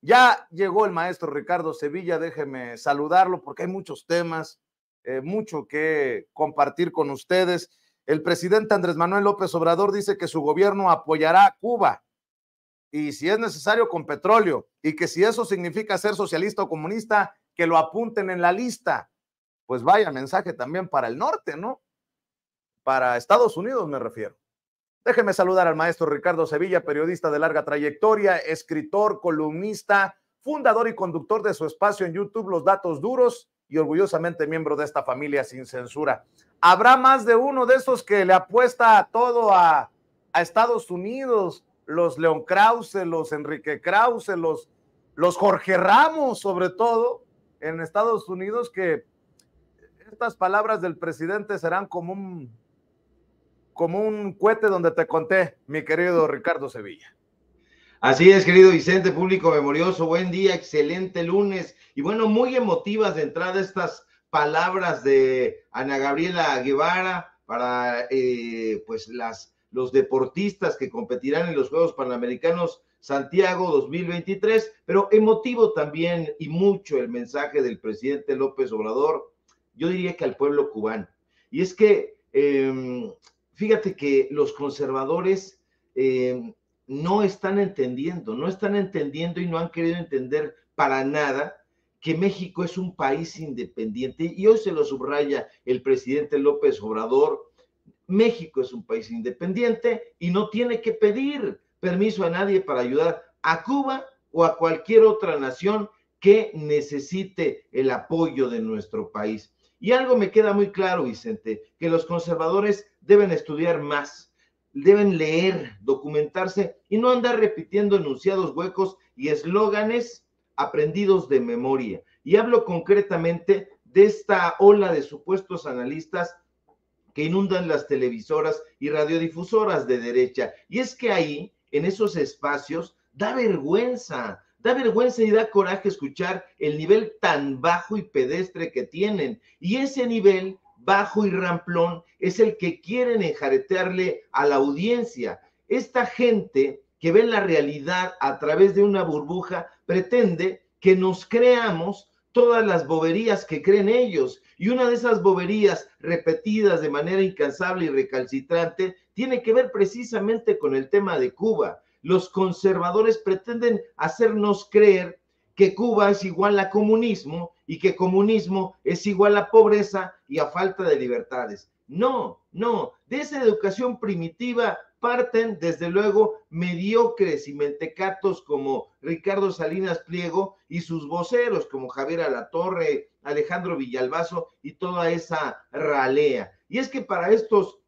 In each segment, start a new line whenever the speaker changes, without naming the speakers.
Ya llegó el maestro Ricardo Sevilla, déjeme saludarlo porque hay muchos temas, mucho que compartir con ustedes. El presidente Andrés Manuel López Obrador dice que su gobierno apoyará a Cuba y si es necesario con petróleo, y que si eso significa ser socialista o comunista, que lo apunten en la lista. Pues vaya mensaje también para el norte, ¿no? Para Estados Unidos me refiero. Déjeme saludar al maestro Ricardo Sevilla, periodista de larga trayectoria, escritor, columnista, fundador y conductor de su espacio en YouTube, Los Datos Duros, y orgullosamente miembro de esta familia sin censura. ¿Habrá más de uno de esos que le apuesta todo a Estados Unidos? Los León Krause, los Enrique Krause, los Jorge Ramos, sobre todo, en Estados Unidos, que estas palabras del presidente serán como un cohete donde te conté, mi querido Ricardo Sevilla.
Así es, querido Vicente, público memorioso, buen día, excelente lunes, y bueno, muy emotivas de entrada estas palabras de Ana Gabriela Guevara para pues los deportistas que competirán en los Juegos Panamericanos Santiago 2023, pero emotivo también y mucho el mensaje del presidente López Obrador, yo diría que al pueblo cubano, y es que fíjate que los conservadores no están entendiendo y no han querido entender para nada que México es un país independiente, y hoy se lo subraya el presidente López Obrador. México es un país independiente y no tiene que pedir permiso a nadie para ayudar a Cuba o a cualquier otra nación que necesite el apoyo de nuestro país. Y algo me queda muy claro, Vicente, que los conservadores deben estudiar más, deben leer, documentarse y no andar repitiendo enunciados huecos y eslóganes aprendidos de memoria. Y hablo concretamente de esta ola de supuestos analistas que inundan las televisoras y radiodifusoras de derecha. Y es que ahí, en esos espacios, da vergüenza y da coraje escuchar el nivel tan bajo y pedestre que tienen. Y ese nivel bajo y ramplón es el que quieren enjaretearle a la audiencia. Esta gente que ve la realidad a través de una burbuja pretende que nos creamos todas las boberías que creen ellos, y una de esas boberías repetidas de manera incansable y recalcitrante tiene que ver precisamente con el tema de Cuba. Los conservadores pretenden hacernos creer que Cuba es igual a comunismo y que comunismo es igual a pobreza y a falta de libertades. No, de esa educación primitiva parten desde luego mediocres y mentecatos como Ricardo Salinas Pliego y sus voceros como Javier Alatorre, Alejandro Villalbazo y toda esa ralea. Y es que para estos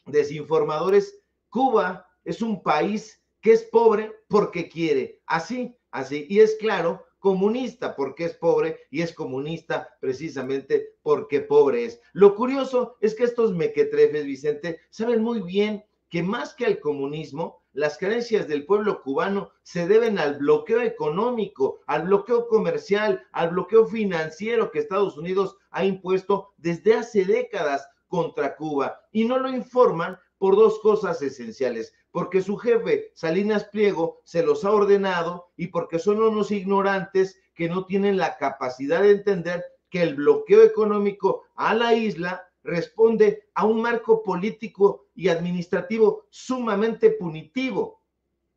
desinformadores, Cuba es un país que es pobre porque quiere, así, y es claro, comunista porque es pobre y es comunista precisamente porque pobre es. Lo curioso es que estos mequetrefes, Vicente, saben muy bien que más que al comunismo, las carencias del pueblo cubano se deben al bloqueo económico, al bloqueo comercial, al bloqueo financiero que Estados Unidos ha impuesto desde hace décadas contra Cuba, y no lo informan por dos cosas esenciales: porque su jefe, Salinas Pliego, se los ha ordenado, y porque son unos ignorantes que no tienen la capacidad de entender que el bloqueo económico a la isla responde a un marco político y administrativo sumamente punitivo.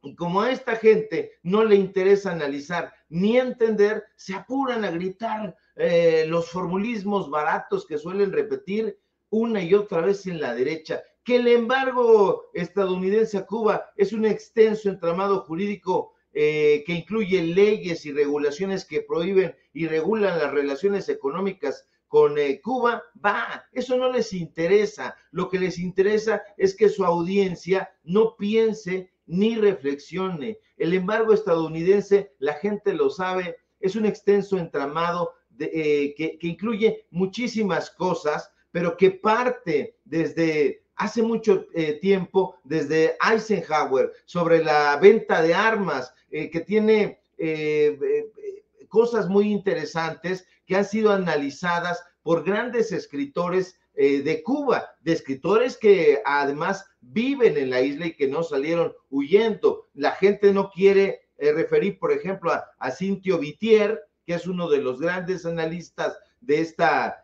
Y como a esta gente no le interesa analizar ni entender, se apuran a gritar los formulismos baratos que suelen repetir una y otra vez en la derecha, que el embargo estadounidense a Cuba es un extenso entramado jurídico que incluye leyes y regulaciones que prohíben y regulan las relaciones económicas con Cuba. Eso no les interesa. Lo que les interesa es que su audiencia no piense ni reflexione. El embargo estadounidense, la gente lo sabe, es un extenso entramado que incluye muchísimas cosas, pero que parte desde hace mucho tiempo, desde Eisenhower, sobre la venta de armas, que tiene cosas muy interesantes que han sido analizadas por grandes escritores de Cuba, de escritores que además viven en la isla y que no salieron huyendo. La gente no quiere referí, por ejemplo, a Cintio Vitier, que es uno de los grandes analistas de esta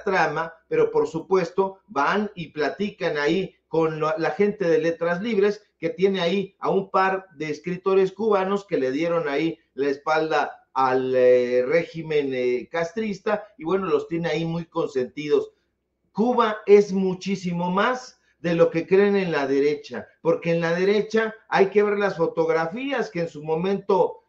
trama, pero por supuesto van y platican ahí con la gente de Letras Libres, que tiene ahí a un par de escritores cubanos que le dieron ahí la espalda al régimen castrista, y bueno, los tiene ahí muy consentidos. Cuba es muchísimo más de lo que creen en la derecha, porque en la derecha hay que ver las fotografías que en su momento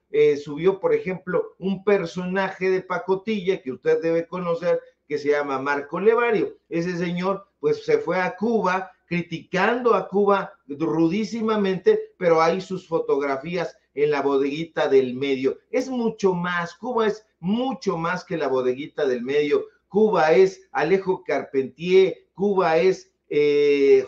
subió, por ejemplo, un personaje de pacotilla que usted debe conocer, que se llama Marco Levario. Ese señor pues se fue a Cuba criticando a Cuba rudísimamente, pero hay sus fotografías en la bodeguita del medio. Es mucho más, Cuba es mucho más que la bodeguita del medio. Cuba es Alejo Carpentier, Cuba es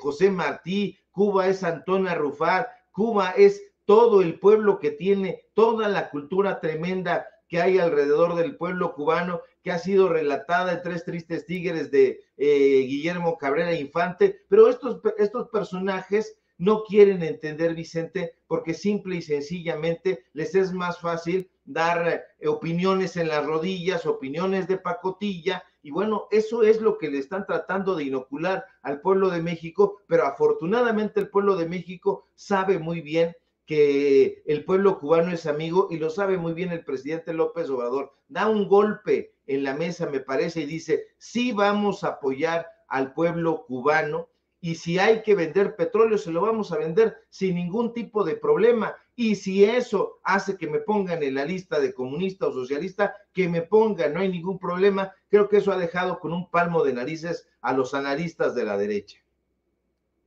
José Martí, Cuba es Antón Arrufat, Cuba es todo el pueblo que tiene, toda la cultura tremenda que hay alrededor del pueblo cubano, que ha sido relatada en Tres Tristes Tigres de Guillermo Cabrera Infante, pero estos personajes no quieren entender, Vicente, porque simple y sencillamente les es más fácil dar opiniones en las rodillas, opiniones de pacotilla, y bueno, eso es lo que le están tratando de inocular al pueblo de México, pero afortunadamente el pueblo de México sabe muy bien que el pueblo cubano es amigo, y lo sabe muy bien el presidente López Obrador. Da un golpe en la mesa, me parece, y dice, sí vamos a apoyar al pueblo cubano, y si hay que vender petróleo, se lo vamos a vender sin ningún tipo de problema. Y si eso hace que me pongan en la lista de comunista o socialista, que me pongan, no hay ningún problema. Creo que eso ha dejado con un palmo de narices a los analistas de la derecha.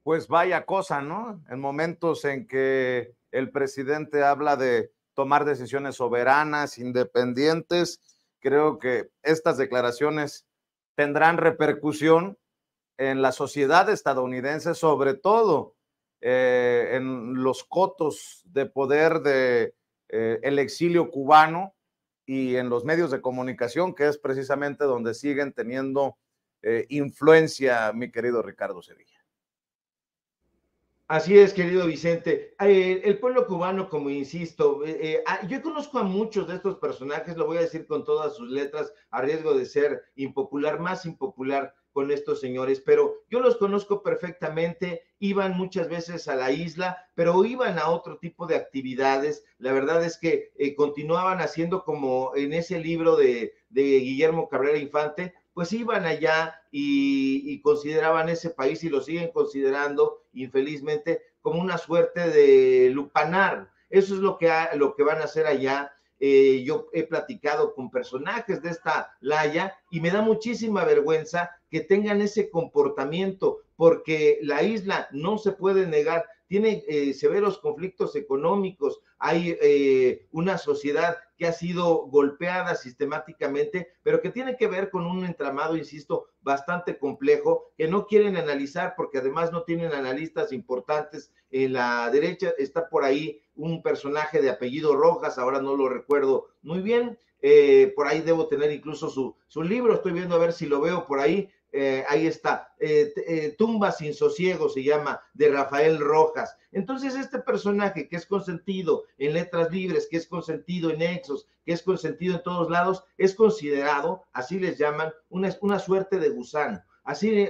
Pues vaya cosa, ¿no? En momentos en que el presidente habla de tomar decisiones soberanas, independientes, creo que estas declaraciones tendrán repercusión en la sociedad estadounidense, sobre todo en los cotos de poder de el exilio cubano y en los medios de comunicación, que es precisamente donde siguen teniendo influencia, mi querido Ricardo Sevilla.
Así es, querido Vicente. El pueblo cubano, como insisto, yo conozco a muchos de estos personajes, lo voy a decir con todas sus letras, a riesgo de ser impopular, más impopular con estos señores, pero yo los conozco perfectamente, iban muchas veces a la isla, pero iban a otro tipo de actividades. La verdad es que continuaban haciendo como en ese libro de Guillermo Cabrera Infante, pues iban allá y consideraban ese país, y lo siguen considerando infelizmente como una suerte de lupanar. Eso es lo que van a hacer allá. Yo he platicado con personajes de esta laya y me da muchísima vergüenza que tengan ese comportamiento, porque la isla, no se puede negar, tiene severos conflictos económicos, hay una sociedad que ha sido golpeada sistemáticamente, pero que tiene que ver con un entramado, insisto, bastante complejo, que no quieren analizar porque además no tienen analistas importantes. En la derecha está por ahí un personaje de apellido Rojas, ahora no lo recuerdo muy bien, por ahí debo tener incluso su libro, estoy viendo a ver si lo veo por ahí. Ahí está, Tumba sin sosiego se llama, de Rafael Rojas. Entonces este personaje que es consentido en Letras Libres, que es consentido en Exos, que es consentido en todos lados, es considerado, así les llaman, una suerte de gusano. Así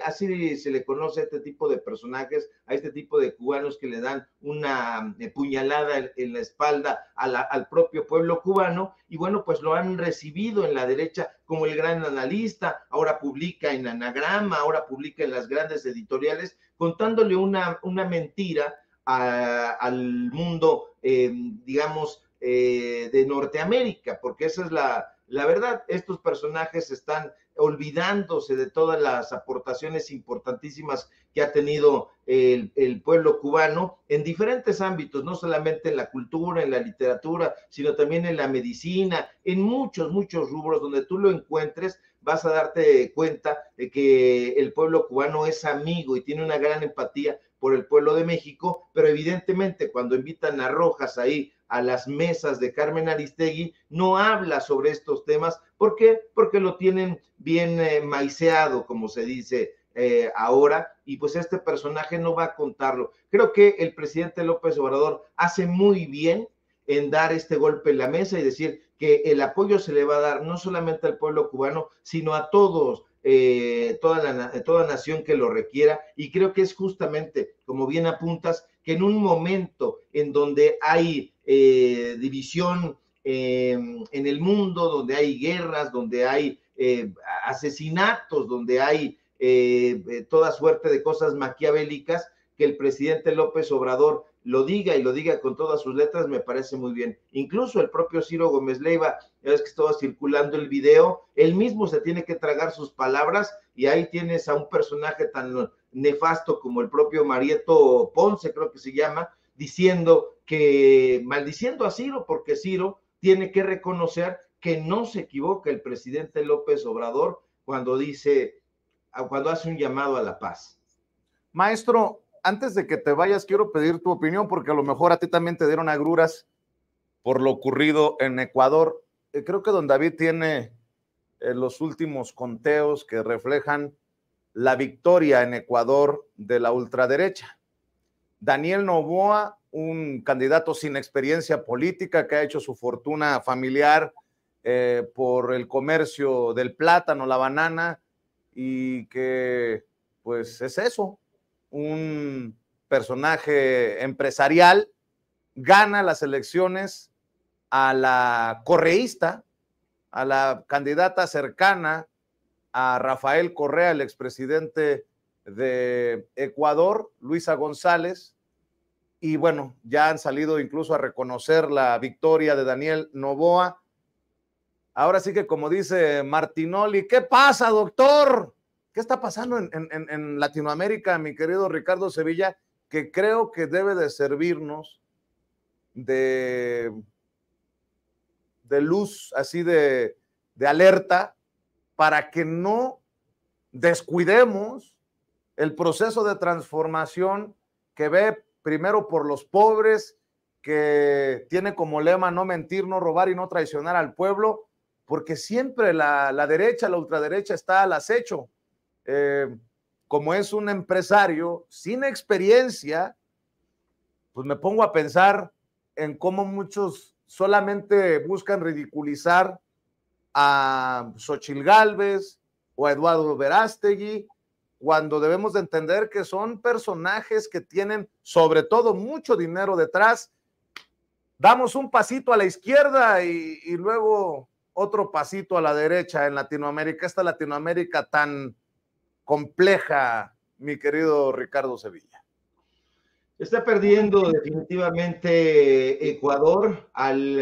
se le conoce a este tipo de personajes, a este tipo de cubanos que le dan una puñalada en la espalda al propio pueblo cubano, y bueno, pues lo han recibido en la derecha como el gran analista, ahora publica en Anagrama, ahora publica en las grandes editoriales, contándole una mentira al mundo, digamos, de Norteamérica, porque esa es la verdad. Estos personajes están olvidándose de todas las aportaciones importantísimas que ha tenido el pueblo cubano en diferentes ámbitos, no solamente en la cultura, en la literatura, sino también en la medicina, en muchos rubros donde tú lo encuentres, vas a darte cuenta de que el pueblo cubano es amigo y tiene una gran empatía por el pueblo de México, pero evidentemente cuando invitan a Rojas ahí a las mesas de Carmen Aristegui, no habla sobre estos temas. ¿Por qué? Porque lo tienen bien maiceado, como se dice ahora, y pues este personaje no va a contarlo. Creo que el presidente López Obrador hace muy bien en dar este golpe en la mesa y decir que el apoyo se le va a dar no solamente al pueblo cubano, sino a todos, toda nación que lo requiera, y creo que es justamente, como bien apuntas, que en un momento en donde hay división en el mundo, donde hay guerras, donde hay asesinatos, donde hay toda suerte de cosas maquiavélicas, que el presidente López Obrador lo diga y lo diga con todas sus letras, me parece muy bien. Incluso el propio Ciro Gómez Leiva, ya ves que estaba circulando el video, él mismo se tiene que tragar sus palabras, y ahí tienes a un personaje tan nefasto como el propio Marieto Ponce, creo que se llama, diciendo que, maldiciendo a Ciro, porque Ciro tiene que reconocer que no se equivoca el presidente López Obrador cuando hace un llamado a la paz.
Maestro, antes de que te vayas, quiero pedir tu opinión, porque a lo mejor a ti también te dieron agruras por lo ocurrido en Ecuador. Creo que don David tiene los últimos conteos que reflejan la victoria en Ecuador de la ultraderecha. Daniel Noboa, un candidato sin experiencia política que ha hecho su fortuna familiar por el comercio del plátano, la banana, y que pues es eso, un personaje empresarial, gana las elecciones a la correísta, a la candidata cercana a Rafael Correa, el expresidente de Ecuador, Luisa González, y bueno, ya han salido incluso a reconocer la victoria de Daniel Noboa. Ahora sí que, como dice Martinoli, ¿qué pasa, doctor? ¿Qué está pasando en Latinoamérica, mi querido Ricardo Sevilla? Que creo que debe de servirnos de luz, así de alerta, para que no descuidemos el proceso de transformación que ve primero por los pobres, que tiene como lema no mentir, no robar y no traicionar al pueblo, porque siempre la derecha, la ultraderecha está al acecho. Como es un empresario sin experiencia, pues me pongo a pensar en cómo muchos solamente buscan ridiculizar a Xochitl Gálvez o a Eduardo Verástegui, cuando debemos de entender que son personajes que tienen sobre todo mucho dinero detrás. Damos un pasito a la izquierda y luego otro pasito a la derecha en Latinoamérica, esta Latinoamérica tan compleja, mi querido Ricardo Sevilla.
Está perdiendo definitivamente Ecuador al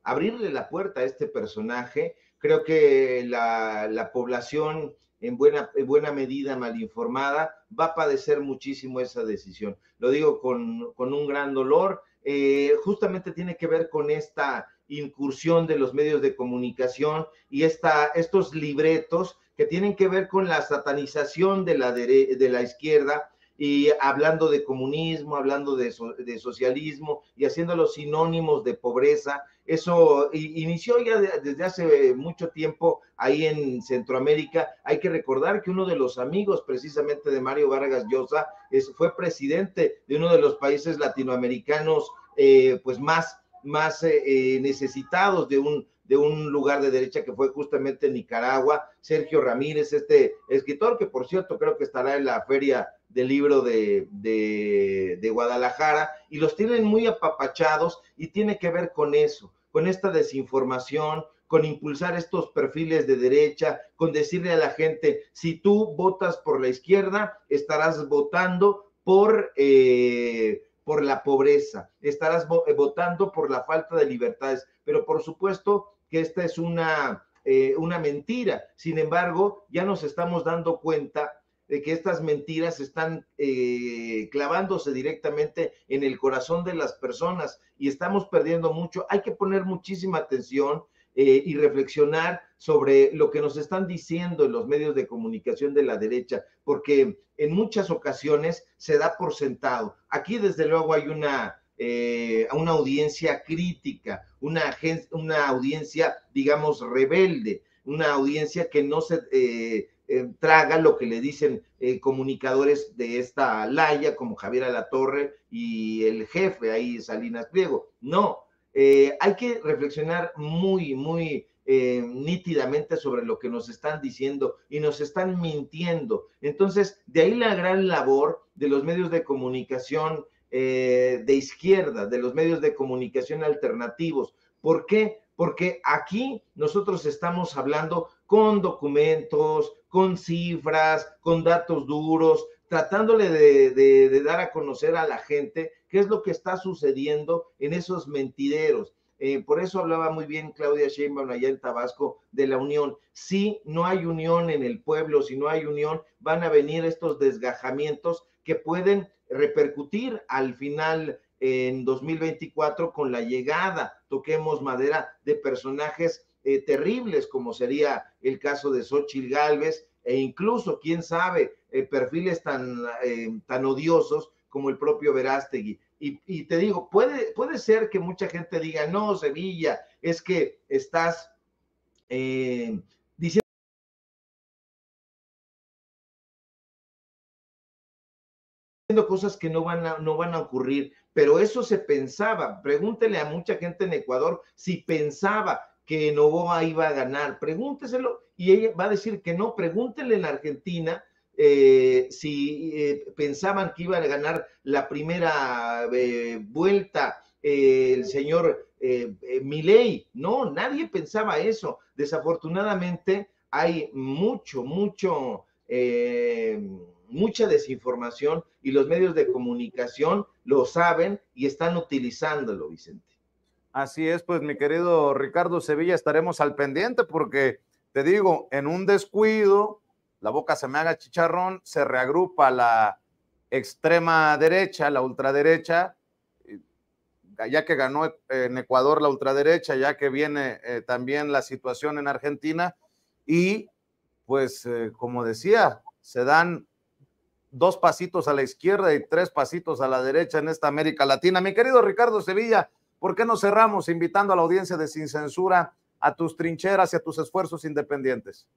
abrirle la puerta a este personaje. Creo que la población en buena medida mal informada va a padecer muchísimo esa decisión. Lo digo con un gran dolor. Justamente tiene que ver con esta incursión de los medios de comunicación y estos libretos que tienen que ver con la satanización de la izquierda, y hablando de comunismo, hablando de socialismo y haciéndolos sinónimos de pobreza. Eso inició ya desde hace mucho tiempo ahí en Centroamérica. Hay que recordar que uno de los amigos precisamente de Mario Vargas Llosa fue presidente de uno de los países latinoamericanos pues más necesitados de un lugar de derecha, que fue justamente Nicaragua. Sergio Ramírez, este escritor, que por cierto creo que estará en la Feria del Libro de Guadalajara, y los tienen muy apapachados, y tiene que ver con eso, con esta desinformación, con impulsar estos perfiles de derecha, con decirle a la gente, si tú votas por la izquierda, estarás votando por la pobreza, estarás votando por la falta de libertades, pero por supuesto que esta es una mentira. Sin embargo, ya nos estamos dando cuenta de que estas mentiras están clavándose directamente en el corazón de las personas, y estamos perdiendo mucho. Hay que poner muchísima atención y reflexionar sobre lo que nos están diciendo en los medios de comunicación de la derecha, porque en muchas ocasiones se da por sentado. Aquí desde luego hay una audiencia crítica, una audiencia, digamos, rebelde, una audiencia que no se traga lo que le dicen comunicadores de esta laya, como Javier Alatorre y el jefe ahí, Salinas Pliego. No, hay que reflexionar muy nítidamente sobre lo que nos están diciendo y nos están mintiendo. Entonces, de ahí la gran labor de los medios de comunicación de izquierda, de los medios de comunicación alternativos. ¿Por qué? Porque aquí nosotros estamos hablando con documentos, con cifras, con datos duros, tratándole de dar a conocer a la gente qué es lo que está sucediendo en esos mentideros. Por eso hablaba muy bien Claudia Sheinbaum allá en Tabasco de la unión. Si no hay unión en el pueblo, si no hay unión, van a venir estos desgajamientos que pueden repercutir al final en 2024 con la llegada, toquemos madera, de personajes terribles, como sería el caso de Xóchitl Gálvez, e incluso, quién sabe, perfiles tan odiosos como el propio Verástegui. Y te digo, puede ser que mucha gente diga, no, Sevilla, es que estás diciendo cosas que no van a ocurrir, pero eso se pensaba. Pregúntele a mucha gente en Ecuador si pensaba que Noboa iba a ganar, pregúnteselo y ella va a decir que no. Pregúntele en Argentina si pensaban que iba a ganar la primera vuelta el señor Milei. No, nadie pensaba eso. Desafortunadamente hay mucha desinformación y los medios de comunicación lo saben y están utilizándolo, Vicente.
Así es, pues mi querido Ricardo Sevilla, estaremos al pendiente porque te digo, en un descuido, la boca se me haga chicharrón, se reagrupa la extrema derecha, la ultraderecha, ya que ganó en Ecuador la ultraderecha, ya que viene también la situación en Argentina y pues como decía, se dan 2 pasitos a la izquierda y 3 pasitos a la derecha en esta América Latina. Mi querido Ricardo Sevilla, ¿por qué no cerramos invitando a la audiencia de Sin Censura a tus trincheras y a tus esfuerzos independientes?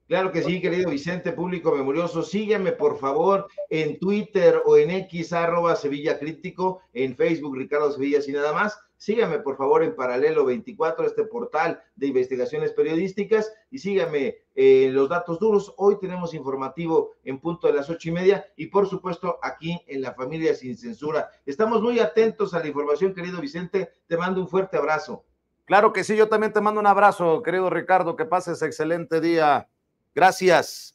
Claro que sí, querido Vicente, público memorioso. Sígueme, por favor, en Twitter o en X, @Sevilla Crítico, en Facebook, Ricardo Sevilla, y nada más. Sígame, por favor, en Paralelo 24, este portal de investigaciones periodísticas, y sígame en Los Datos Duros. Hoy tenemos informativo en punto de las 8:30, y por supuesto, aquí en La Familia Sin Censura. Estamos muy atentos a la información, querido Vicente. Te mando un fuerte abrazo.
Claro que sí, yo también te mando un abrazo, querido Ricardo. Que pases excelente día. Gracias.